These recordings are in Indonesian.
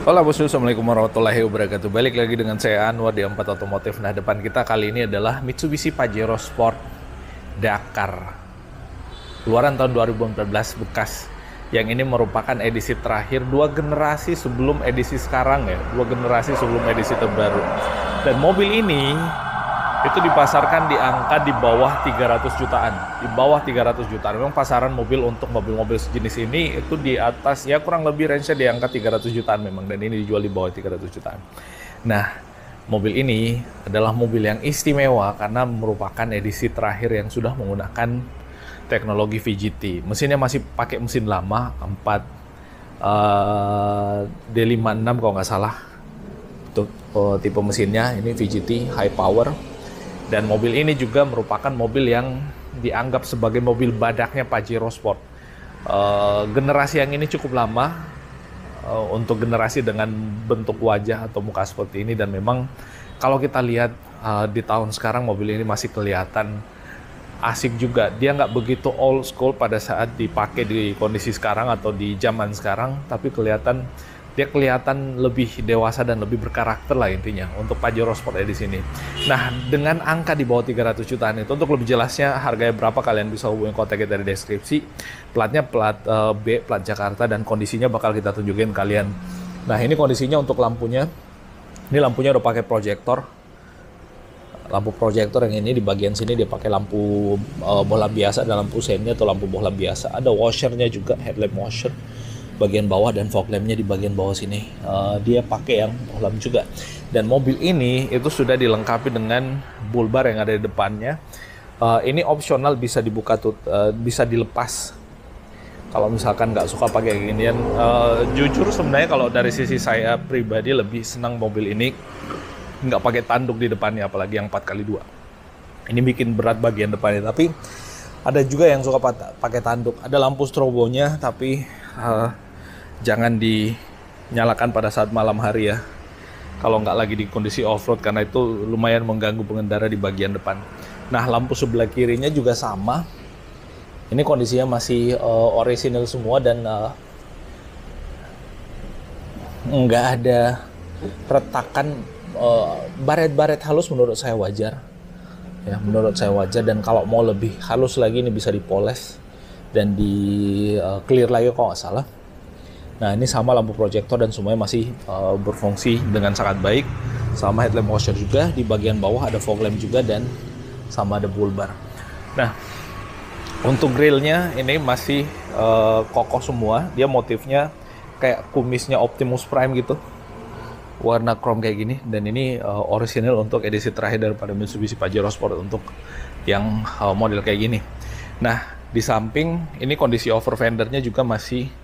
Halo bosku, assalamualaikum warahmatullahi wabarakatuh. Balik lagi dengan saya Anwar di Empat Otomotif. Nah, depan kita kali ini adalah Mitsubishi Pajero Sport Dakar, keluaran tahun 2014 bekas. Yang ini merupakan edisi terakhir dua generasi sebelum edisi sekarang ya, dua generasi sebelum edisi terbaru. Dan mobil ini itu dipasarkan di angka di bawah 300 jutaan, di bawah 300 jutaan. Memang pasaran mobil untuk mobil-mobil sejenis ini itu di atas, ya kurang lebih range-nya di angka 300 jutaan memang, dan ini dijual di bawah 300 jutaan. Nah, mobil ini adalah mobil yang istimewa karena merupakan edisi terakhir yang sudah menggunakan teknologi VGT. Mesinnya masih pakai mesin lama, 4 D56 kalau nggak salah. Untuk tipe mesinnya ini VGT high power. Dan mobil ini juga merupakan mobil yang dianggap sebagai mobil badaknya Pajero Sport. Generasi yang ini cukup lama untuk generasi dengan bentuk wajah atau muka seperti ini. Dan memang kalau kita lihat di tahun sekarang mobil ini masih kelihatan asik juga. Dia nggak begitu old school pada saat dipakai di kondisi sekarang atau di zaman sekarang. Tapi dia kelihatan lebih dewasa dan lebih berkarakter lah intinya untuk Pajero Sport Edisi ini. Nah, dengan angka di bawah 300 jutaan itu, untuk lebih jelasnya harganya berapa kalian bisa hubungi kontak kita di deskripsi. Platnya plat B, plat Jakarta, dan kondisinya bakal kita tunjukin kalian. Nah, ini kondisinya untuk lampunya. Ini lampunya udah pakai proyektor. Lampu proyektor yang ini di bagian sini dia pakai lampu bohlam biasa, ada lampu sennya atau lampu bohlam biasa. Ada washernya juga, headlamp washer bagian bawah, dan fog lampnya di bagian bawah sini. Dia pakai yang bohlam juga. Dan mobil ini itu sudah dilengkapi dengan bull bar yang ada di depannya. Ini opsional, bisa dibuka bisa dilepas kalau misalkan nggak suka pakai ginian. Jujur sebenarnya kalau dari sisi saya pribadi lebih senang mobil ini nggak pakai tanduk di depannya, apalagi yang 4x2. Ini bikin berat bagian depannya. Tapi ada juga yang suka pakai tanduk. Ada lampu strobonya, tapi jangan dinyalakan pada saat malam hari ya, kalau nggak lagi di kondisi off-road, karena itu lumayan mengganggu pengendara di bagian depan. Nah, lampu sebelah kirinya juga sama. Ini kondisinya masih orisinil semua, dan nggak ada retakan. Baret-baret halus menurut saya wajar ya, menurut saya wajar. Dan kalau mau lebih halus lagi, ini bisa dipoles dan di clear lagi kalau nggak salah. Nah, ini sama lampu proyektor dan semuanya masih berfungsi dengan sangat baik. Sama headlamp washer juga, di bagian bawah ada fog lamp juga, dan sama ada bull bar. Nah, untuk grillnya ini masih kokoh semua. Dia motifnya kayak kumisnya Optimus Prime gitu, warna chrome kayak gini. Dan ini orisinal untuk edisi terakhir daripada Mitsubishi Pajero Sport untuk yang model kayak gini. Nah, di samping ini kondisi over fendernya juga masih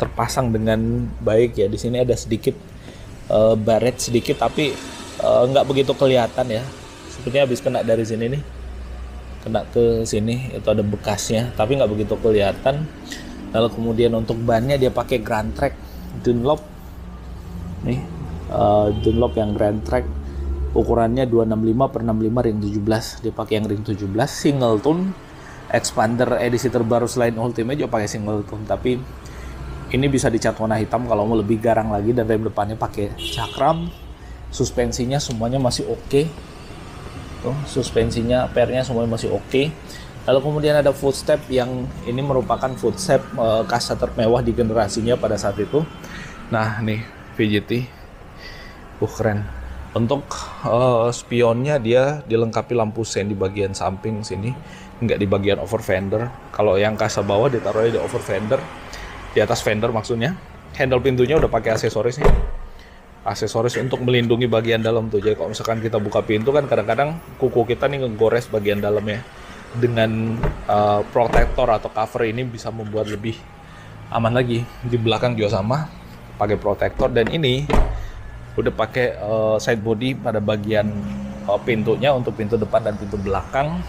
terpasang dengan baik ya. Di sini ada sedikit baret sedikit, tapi nggak begitu kelihatan ya. Sepertinya habis kena dari sini nih, kena ke sini, itu ada bekasnya, tapi nggak begitu kelihatan. Lalu kemudian untuk bannya dia pakai Grand Track Dunlop nih, Dunlop yang Grand Track, ukurannya 265/65 ring 17. Dia pakai yang ring 17 single tone. Expander edisi terbaru selain Ultimate juga pakai single tone, tapi ini bisa dicat warna hitam kalau mau lebih garang lagi. Dan rem depannya pakai cakram. Suspensinya semuanya masih oke. Tuh, suspensinya, pernya semuanya masih oke. Lalu kemudian ada footstep, yang ini merupakan footstep kasa termewah di generasinya pada saat itu. Nah, nih VGT, keren. Untuk spionnya dia dilengkapi lampu sen di bagian samping sini, nggak di bagian over fender. Kalau yang kasa bawah ditaruhnya di over fender, di atas fender maksudnya. Handle pintunya udah pakai aksesoris nih, aksesoris untuk melindungi bagian dalam tuh. Jadi kalau misalkan kita buka pintu kan kadang-kadang kuku kita nih ngegores bagian dalamnya. Dengan protektor atau cover ini bisa membuat lebih aman lagi. Di belakang juga sama, pakai protektor. Dan ini udah pakai side body pada bagian pintunya untuk pintu depan dan pintu belakang.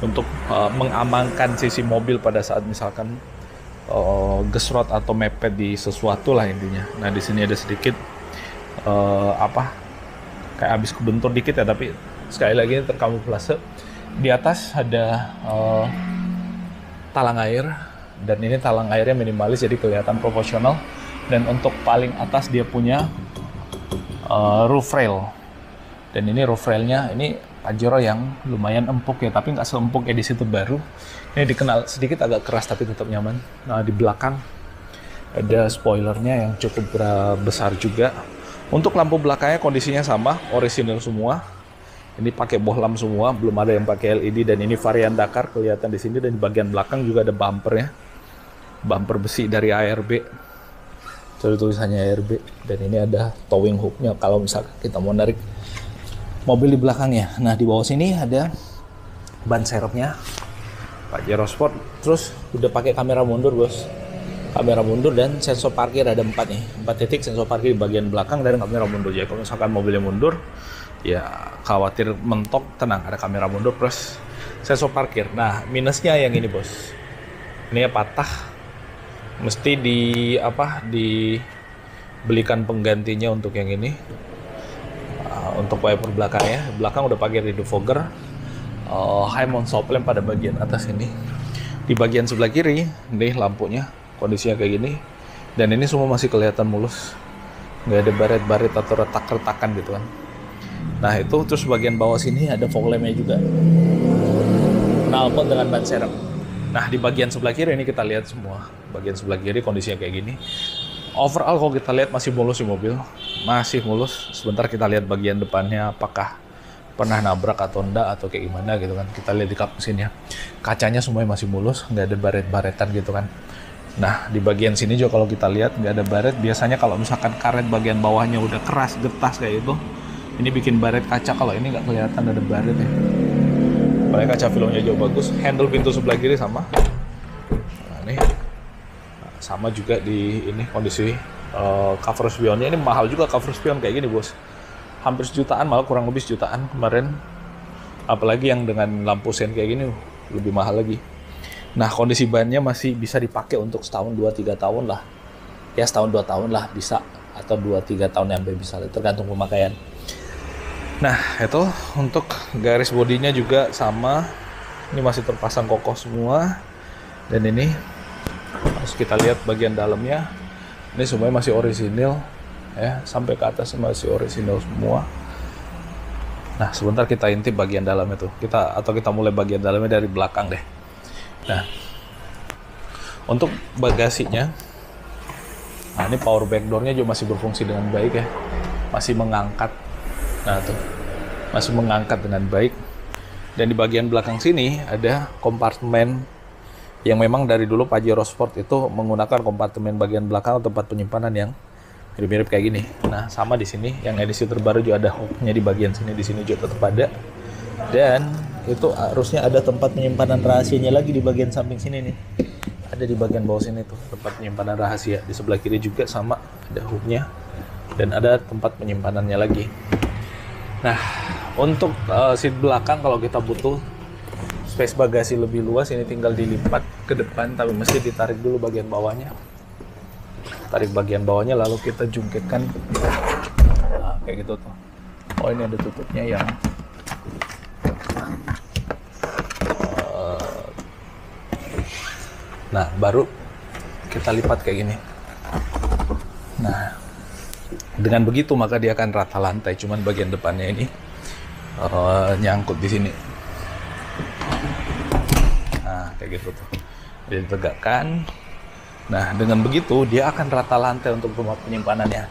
Untuk mengamankan sisi mobil pada saat misalkan gesrot atau mepet di sesuatu lah intinya. Nah di sini ada sedikit kayak habis kebentur dikit ya, tapi sekali lagi terkamuflase. Di atas ada talang air, dan ini talang airnya minimalis jadi kelihatan proporsional. Dan untuk paling atas dia punya roof rail, dan ini roof railnya ini Pajero yang lumayan empuk ya, tapi nggak seempuk edisi terbaru. Ini dikenal sedikit agak keras tapi tetap nyaman. Nah di belakang ada spoilernya yang cukup besar juga. Untuk lampu belakangnya kondisinya sama, orisinil semua. Ini pakai bohlam semua, belum ada yang pakai LED, dan ini varian Dakar kelihatan di sini. Dan di bagian belakang juga ada bumpernya, bumper besi dari ARB. Jadi tulisannya ARB, dan ini ada towing hooknya kalau misalkan kita mau narik mobil di belakangnya. Nah di bawah sini ada ban serepnya Pajero Sport. Terus udah pakai kamera mundur bos, kamera mundur dan sensor parkir ada 4 nih, 4 titik sensor parkir di bagian belakang dan kamera mundur. Jadi kalau misalkan mobilnya mundur, ya khawatir mentok, tenang, ada kamera mundur plus sensor parkir. Nah minusnya yang ini bos, ini ya patah, mesti dibelikan penggantinya untuk yang ini. Untuk wiper belakangnya, belakang udah pakai rear defogger, high mount stop lamp pada bagian atas ini. Di bagian sebelah kiri, nih lampunya kondisinya kayak gini, dan ini semua masih kelihatan mulus, nggak ada baret-baret atau retak-retakan gitu kan. Nah itu, terus bagian bawah sini ada fog lampnya juga, knalpot dengan ban serep. Nah di bagian sebelah kiri ini kita lihat semua, bagian sebelah kiri kondisinya kayak gini. Overall kalau kita lihat masih mulus sih mobil, masih mulus. Sebentar kita lihat bagian depannya apakah pernah nabrak atau enggak atau kayak gimana gitu kan. Kita lihat di kap mesinnya, kacanya semuanya masih mulus, nggak ada baret-baretan gitu kan. Nah di bagian sini juga kalau kita lihat nggak ada baret. Biasanya kalau misalkan karet bagian bawahnya udah keras, getas kayak itu, ini bikin baret kaca. Kalau ini nggak kelihatan ada baret ya. Paling kaca filmnya jauh bagus. Handle pintu sebelah kiri sama. Nah, ini sama juga di ini kondisi cover spionnya. Ini mahal juga cover spion kayak gini bos, hampir sejutaan, malah kurang lebih sejutaan kemarin. Apalagi yang dengan lampu sen kayak gini lebih mahal lagi. Nah kondisi bannya masih bisa dipakai untuk setahun 2-3 tahun lah ya, setahun 2 tahun lah bisa, atau 2-3 tahun yang bisa, tergantung pemakaian. Nah itu untuk garis bodinya juga sama, ini masih terpasang kokoh semua. Dan ini harus kita lihat bagian dalamnya, ini semuanya masih orisinil ya, sampai ke atas masih orisinil semua. Nah sebentar kita intip bagian dalamnya tuh, kita mulai bagian dalamnya dari belakang deh. Nah untuk bagasinya, nah ini power back door-nya juga masih berfungsi dengan baik ya, masih mengangkat. Nah tuh masih mengangkat dengan baik. Dan di bagian belakang sini ada kompartemen yang memang dari dulu Pajero Sport itu menggunakan kompartemen bagian belakang tempat penyimpanan yang mirip-mirip kayak gini. Nah sama di sini yang edisi terbaru juga ada hooknya di bagian sini, di sini juga tetap ada. Dan itu harusnya ada tempat penyimpanan rahasianya lagi di bagian samping sini nih, ada di bagian bawah sini tuh tempat penyimpanan rahasia. Di sebelah kiri juga sama ada hooknya dan ada tempat penyimpanannya lagi. Nah untuk seat belakang kalau kita butuh space bagasi lebih luas, ini tinggal dilipat ke depan, tapi mesti ditarik dulu bagian bawahnya. Tarik bagian bawahnya lalu kita jungkitkan. Nah, kayak gitu tuh. Oh ini ada tutupnya yang nah baru kita lipat kayak gini. Nah dengan begitu maka dia akan rata lantai, cuman bagian depannya ini nyangkut di sini. Nah kayak gitu tuh, jadi tegakkan. Nah dengan begitu dia akan rata lantai untuk tempat penyimpanannya.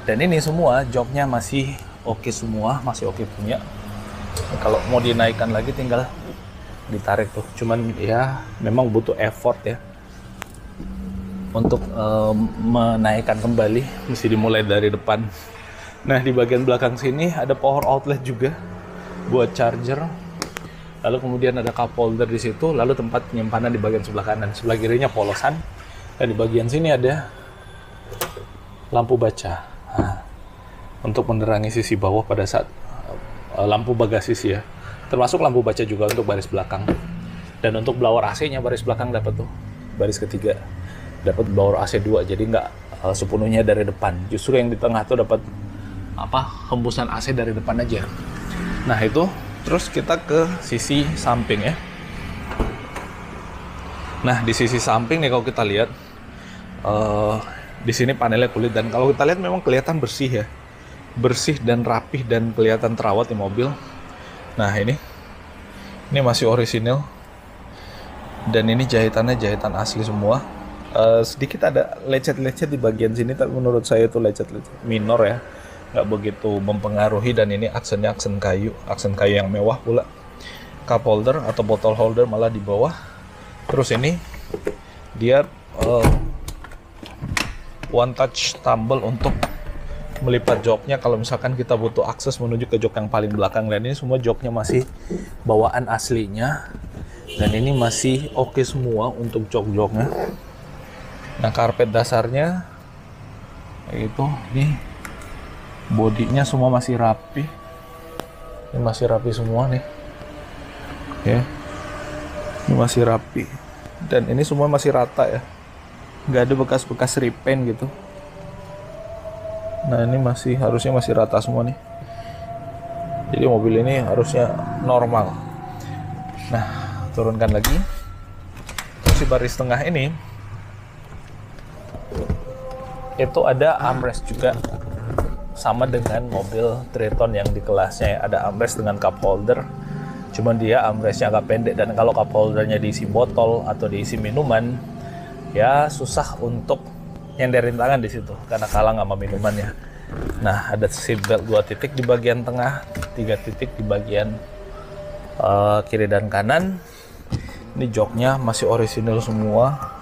Dan ini semua joknya masih oke semua, masih oke punya. Kalau mau dinaikkan lagi tinggal ditarik tuh, cuman ya memang butuh effort ya untuk menaikkan kembali, mesti dimulai dari depan. Nah di bagian belakang sini ada power outlet juga buat charger, lalu kemudian ada cup holder di situ, lalu tempat penyimpanan di bagian sebelah kanan. Sebelah kirinya polosan, dan di bagian sini ada lampu baca. Nah, untuk menerangi sisi bawah pada saat lampu bagasi sih ya, termasuk lampu baca juga untuk baris belakang. Dan untuk blower AC-nya baris belakang dapat tuh. baris ketiga. Dapat blower AC 2, jadi nggak sepenuhnya dari depan. Justru yang di tengah tuh dapat hembusan AC dari depan aja. Nah itu, terus kita ke sisi samping ya. Nah di sisi samping nih kalau kita lihat, di sini panelnya kulit, dan kalau kita lihat memang kelihatan bersih ya, bersih dan rapih dan kelihatan terawat di mobil. Nah ini masih orisinil, dan ini jahitannya jahitan asli semua. Sedikit ada lecet-lecet di bagian sini, tapi menurut saya itu lecet-lecet minor ya, nggak begitu mempengaruhi. Dan ini aksennya aksen kayu yang mewah pula. Cup holder atau bottle holder malah di bawah. Terus ini dia one touch tumble untuk melipat joknya kalau misalkan kita butuh akses menuju ke jok yang paling belakang. Dan ini semua joknya masih bawaan aslinya, dan ini masih oke semua untuk jok-joknya. Nah karpet dasarnya itu, ini bodinya semua masih rapi, ini masih rapi semua nih ya, ini masih rapi, dan ini semua masih rata ya, nggak ada bekas-bekas repaint gitu. Nah ini harusnya masih rata semua nih, jadi mobil ini harusnya normal. Nah turunkan lagi, terus di baris tengah ini itu ada armrest juga, sama dengan mobil Triton yang di kelasnya, ada armrest dengan cup holder, cuman dia armrestnya agak pendek, dan kalau cup holdernya diisi botol atau diisi minuman ya susah untuk nyenderin tangan di situ karena kalah sama minumannya. Nah ada seat belt 2 titik di bagian tengah, 3 titik di bagian kiri dan kanan. Ini joknya masih orisinil semua.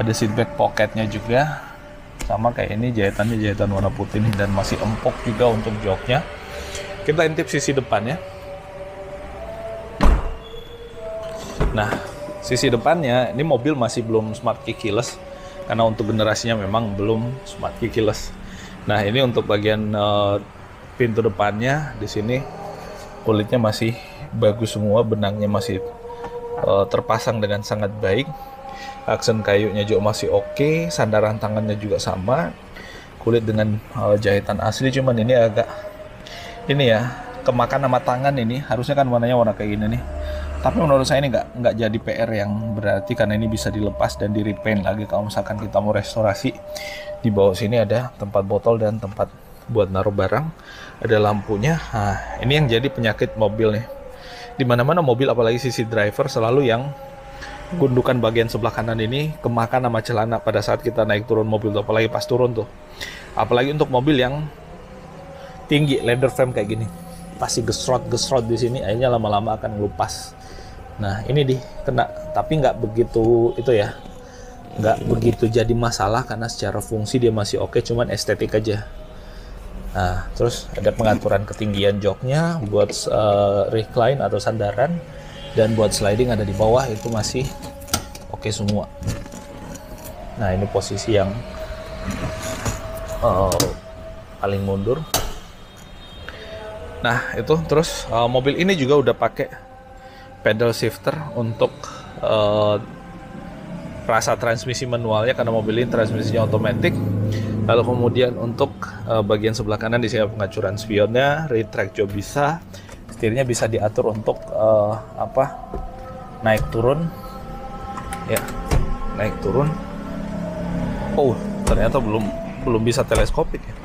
Ada seatback pocketnya juga, sama kayak ini, jahitannya jahitan warna putih nih, dan masih empuk juga untuk joknya. Kita intip sisi depannya. Nah sisi depannya ini mobil masih belum smart key keyless, karena untuk generasinya memang belum smart key keyless. Nah ini untuk bagian pintu depannya, di sini kulitnya masih bagus semua, benangnya masih terpasang dengan sangat baik. Aksen kayunya juga masih oke, sandaran tangannya juga sama, kulit dengan jahitan asli. Cuman ini agak kemakan sama tangan. Ini harusnya kan warnanya warna kayak gini nih, tapi menurut saya ini nggak jadi PR yang berarti, karena ini bisa dilepas dan di repaint lagi kalau misalkan kita mau restorasi. Di bawah sini ada tempat botol dan tempat buat naruh barang, ada lampunya. Nah ini yang jadi penyakit mobil nih, dimana-mana mobil apalagi sisi driver selalu yang gundukan bagian sebelah kanan ini kemakan sama celana pada saat kita naik turun mobil tuh, apalagi pas turun tuh, apalagi untuk mobil yang tinggi leather frame kayak gini, pasti gesrot di sini, akhirnya lama-lama akan ngelupas. Nah ini kena, tapi nggak begitu itu ya, nggak begitu jadi masalah karena secara fungsi dia masih oke, cuman estetik aja. Nah terus ada pengaturan ketinggian joknya buat recline atau sandaran, dan buat sliding ada di bawah, itu masih oke semua. Nah ini posisi yang paling mundur. Nah itu terus mobil ini juga udah pakai pedal shifter untuk rasa transmisi manualnya, karena mobil ini transmisinya otomatis. Lalu kemudian untuk bagian sebelah kanan di sini pengacuran spionnya, retract juga bisa. Setirnya bisa diatur untuk naik turun ya, naik turun. Oh ternyata belum bisa teleskopik ya.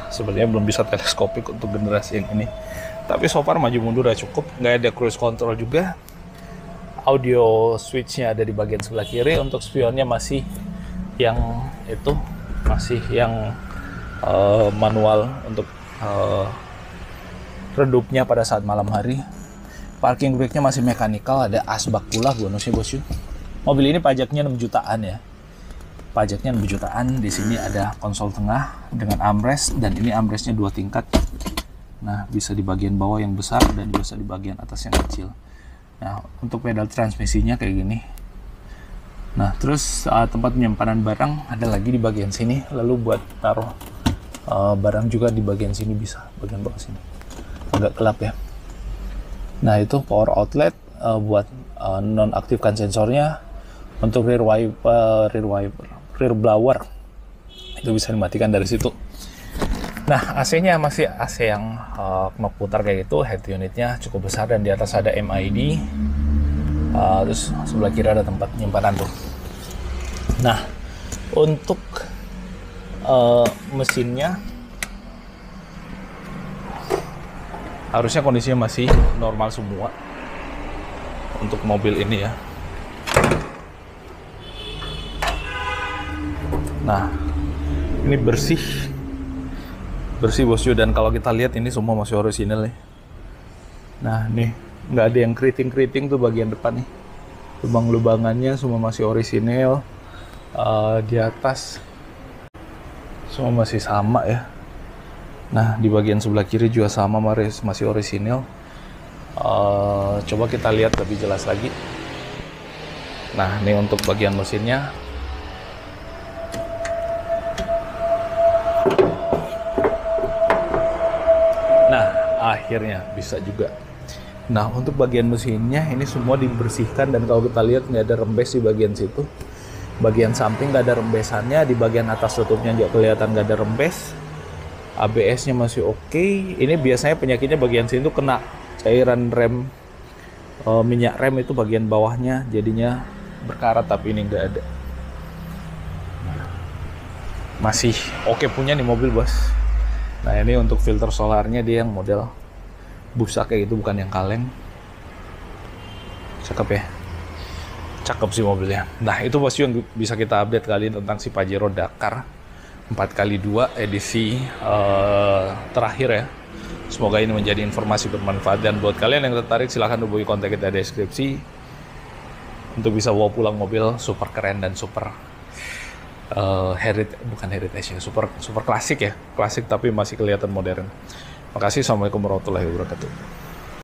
Sebenarnya belum bisa teleskopik untuk generasi yang ini, tapi so far maju mundur ya cukup. Nggak ada cruise control juga. Audio switchnya ada di bagian sebelah kiri. Untuk spionnya masih yang manual untuk redupnya pada saat malam hari. Parking brake-nya masih mekanikal, ada asbak pula bonusnya bosku. Mobil ini pajaknya 6 jutaan ya. Pajaknya 6 jutaan. Di sini ada konsol tengah dengan armrest, dan ini armrestnya 2 tingkat. Nah, bisa di bagian bawah yang besar dan bisa di bagian atas yang kecil. Nah, untuk pedal transmisinya kayak gini. Nah, terus tempat penyimpanan barang ada lagi di bagian sini. Lalu buat taruh barang juga di bagian sini bisa, bagian bawah sini. Agak gelap ya. Nah, itu power outlet buat nonaktifkan sensornya. Untuk rear blower itu bisa dimatikan dari situ. Nah, AC-nya masih AC yang knob putar kayak gitu. Head unitnya cukup besar dan di atas ada MID. Terus sebelah kiri ada tempat penyimpanan tuh. Nah, untuk mesinnya harusnya kondisinya masih normal semua untuk mobil ini ya. Nah, ini bersih bosku, dan kalau kita lihat ini semua masih orisinal nih. Nah, nih nggak ada yang keriting-keriting tuh bagian depan nih. Lubang-lubangannya semua masih orisinal. Di atas semua masih sama ya. Nah, di bagian sebelah kiri juga sama, masih orisinal. Coba kita lihat lebih jelas lagi. Nah, ini untuk bagian mesinnya. Nah, akhirnya bisa juga. Nah, untuk bagian mesinnya ini semua dibersihkan, dan kalau kita lihat nggak ada rembes di bagian situ. Bagian samping nggak ada rembesannya, di bagian atas tutupnya juga kelihatan nggak ada rembes. ABS-nya masih oke. Ini biasanya penyakitnya bagian sini tuh kena cairan rem, minyak rem itu bagian bawahnya jadinya berkarat, tapi ini nggak ada. Masih oke punya nih mobil bos. Nah, ini untuk filter solarnya dia yang model busa kayak gitu, bukan yang kaleng. Cakep ya, cakep sih mobilnya. Nah, itu bos yang bisa kita update kali ini tentang si Pajero Dakar 4x2 edisi terakhir ya. Semoga ini menjadi informasi bermanfaat, dan buat kalian yang tertarik silahkan hubungi kontak kita di deskripsi untuk bisa bawa pulang mobil super keren dan super heritage ya, super klasik ya, klasik tapi masih kelihatan modern. Makasih. Assalamualaikum warahmatullahi wabarakatuh.